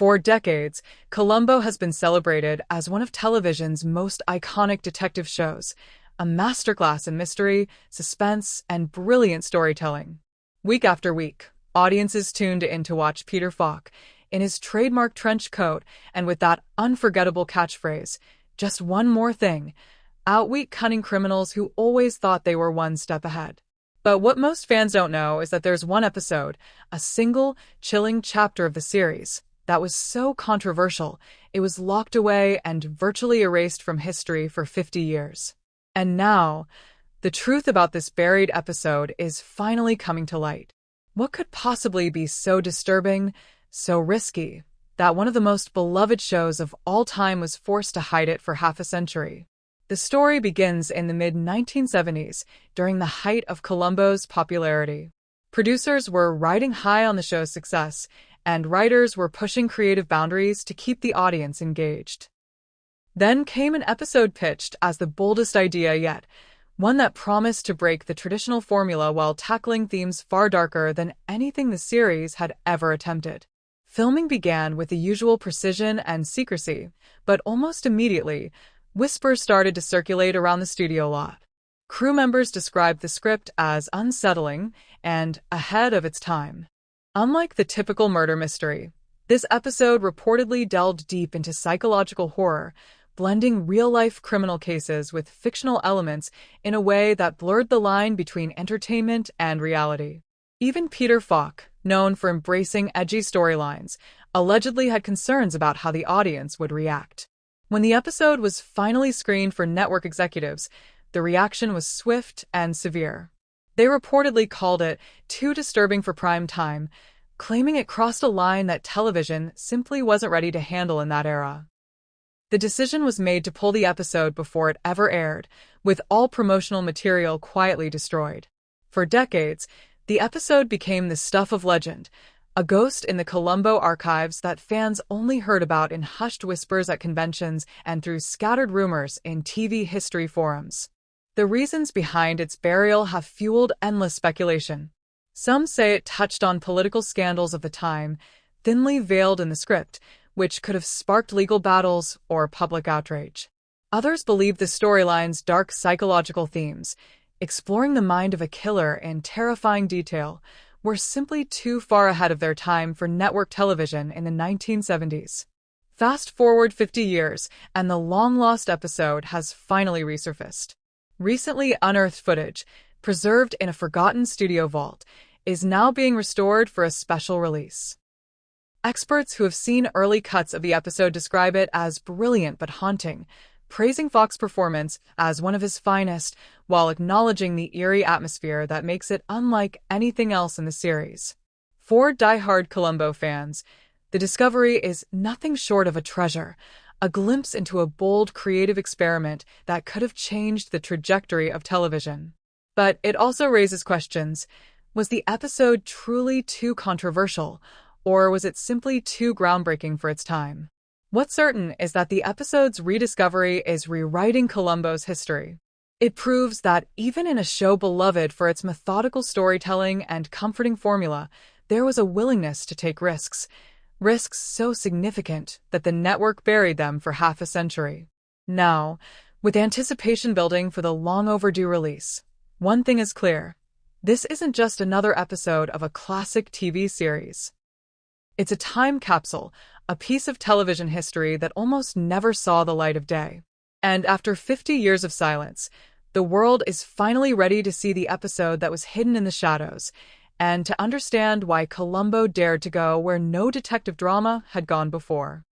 For decades, Columbo has been celebrated as one of television's most iconic detective shows, a masterclass in mystery, suspense, and brilliant storytelling. Week after week, audiences tuned in to watch Peter Falk in his trademark trench coat and with that unforgettable catchphrase, "Just one more thing," outwit cunning criminals who always thought they were one step ahead. But what most fans don't know is that there's one episode, a single, chilling chapter of the series, that was so controversial, it was locked away and virtually erased from history for 50 years. And now, the truth about this buried episode is finally coming to light. What could possibly be so disturbing, so risky, that one of the most beloved shows of all time was forced to hide it for half a century? The story begins in the mid-1970s, during the height of Columbo's popularity. Producers were riding high on the show's success, and writers were pushing creative boundaries to keep the audience engaged. Then came an episode pitched as the boldest idea yet, one that promised to break the traditional formula while tackling themes far darker than anything the series had ever attempted. Filming began with the usual precision and secrecy, but almost immediately, whispers started to circulate around the studio lot. Crew members described the script as unsettling and ahead of its time. Unlike the typical murder mystery, this episode reportedly delved deep into psychological horror, blending real-life criminal cases with fictional elements in a way that blurred the line between entertainment and reality. Even Peter Falk, known for embracing edgy storylines, allegedly had concerns about how the audience would react. When the episode was finally screened for network executives, the reaction was swift and severe. They reportedly called it too disturbing for prime time, claiming it crossed a line that television simply wasn't ready to handle in that era. The decision was made to pull the episode before it ever aired, with all promotional material quietly destroyed. For decades, the episode became the stuff of legend, a ghost in the Columbo archives that fans only heard about in hushed whispers at conventions and through scattered rumors in TV history forums. The reasons behind its burial have fueled endless speculation. Some say it touched on political scandals of the time, thinly veiled in the script, which could have sparked legal battles or public outrage. Others believe the storyline's dark psychological themes, exploring the mind of a killer in terrifying detail, were simply too far ahead of their time for network television in the 1970s. Fast forward 50 years, and the long-lost episode has finally resurfaced. Recently unearthed footage, preserved in a forgotten studio vault, is now being restored for a special release. Experts who have seen early cuts of the episode describe it as brilliant but haunting, praising Falk's performance as one of his finest, while acknowledging the eerie atmosphere that makes it unlike anything else in the series. For die-hard Columbo fans, the discovery is nothing short of a treasure, a glimpse into a bold creative experiment that could have changed the trajectory of television. But it also raises questions. Was the episode truly too controversial, or was it simply too groundbreaking for its time? What's certain is that the episode's rediscovery is rewriting Columbo's history. It proves that even in a show beloved for its methodical storytelling and comforting formula, there was a willingness to take risks. Risks so significant that the network buried them for half a century. Now, with anticipation building for the long-overdue release, one thing is clear. This isn't just another episode of a classic TV series. It's a time capsule, a piece of television history that almost never saw the light of day. And after 50 years of silence, the world is finally ready to see the episode that was hidden in the shadows, and to understand why Columbo dared to go where no detective drama had gone before.